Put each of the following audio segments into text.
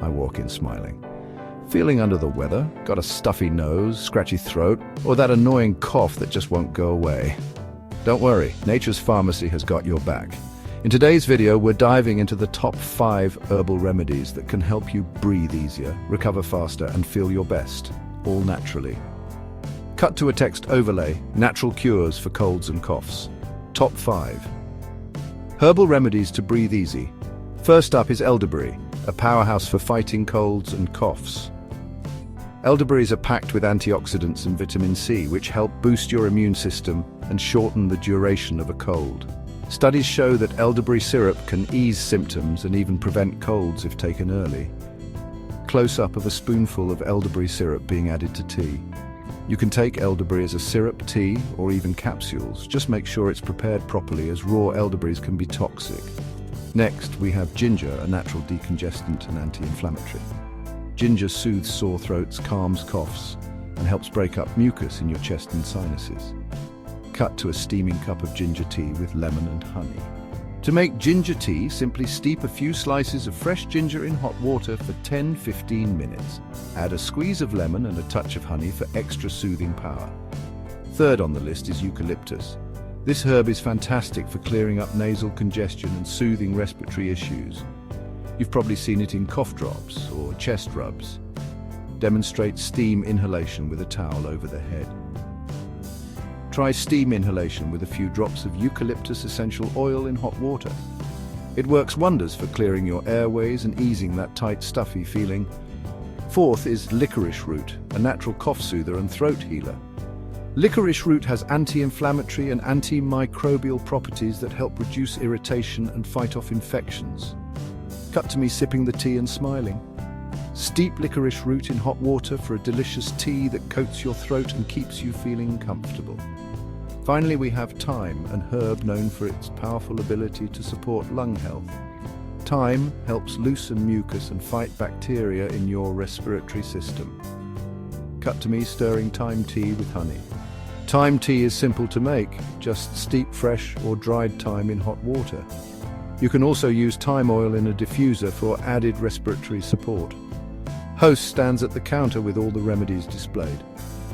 I walk in smiling. Feeling under the weather? Got a stuffy nose, scratchy throat, or that annoying cough that just won't go away? Don't worry, Nature's Pharmacy has got your back. In today's video, we're diving into the top 5 herbal remedies that can help you breathe easier, recover faster, and feel your best, all naturally. Cut to a text overlay, natural cures for colds and coughs. Top 5. Herbal remedies to breathe easy. First up is elderberry, a powerhouse for fighting colds and coughs. Elderberries are packed with antioxidants and vitamin C, which help boost your immune system and shorten the duration of a cold. Studies show that elderberry syrup can ease symptoms and even prevent colds if taken early. Close-up of a spoonful of elderberry syrup being added to tea. You can take elderberry as a syrup, tea, or even capsules. Just make sure it's prepared properly, as raw elderberries can be toxic. Next, we have ginger, a natural decongestant and anti-inflammatory. Ginger soothes sore throats, calms coughs, and helps break up mucus in your chest and sinuses. Cut to a steaming cup of ginger tea with lemon and honey. To make ginger tea, simply steep a few slices of fresh ginger in hot water for 10-15 minutes. Add a squeeze of lemon and a touch of honey for extra soothing power. Third on the list is eucalyptus. This herb is fantastic for clearing up nasal congestion and soothing respiratory issues. You've probably seen it in cough drops or chest rubs. Demonstrate steam inhalation with a towel over the head. Try steam inhalation with a few drops of eucalyptus essential oil in hot water. It works wonders for clearing your airways and easing that tight, stuffy feeling. Fourth is licorice root, a natural cough soother and throat healer. Licorice root has anti-inflammatory and antimicrobial properties that help reduce irritation and fight off infections. Cut to me sipping the tea and smiling. Steep licorice root in hot water for a delicious tea that coats your throat and keeps you feeling comfortable. Finally, we have thyme, an herb known for its powerful ability to support lung health. Thyme helps loosen mucus and fight bacteria in your respiratory system. Cut to me stirring thyme tea with honey. Thyme tea is simple to make. Just steep fresh or dried thyme in hot water. You can also use thyme oil in a diffuser for added respiratory support. Host stands at the counter with all the remedies displayed.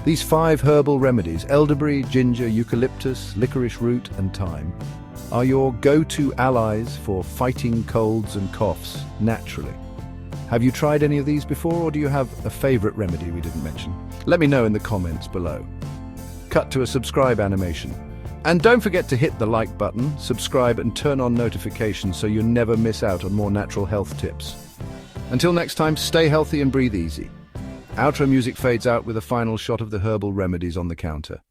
These 5 herbal remedies, elderberry, ginger, eucalyptus, licorice root, and thyme, are your go-to allies for fighting colds and coughs naturally. Have you tried any of these before, or do you have a favorite remedy we didn't mention? Let me know in the comments below. Cut to a subscribe animation. And don't forget to hit the like button, subscribe, and turn on notifications so you never miss out on more natural health tips. Until next time, stay healthy and breathe easy. Outro music fades out with a final shot of the herbal remedies on the counter.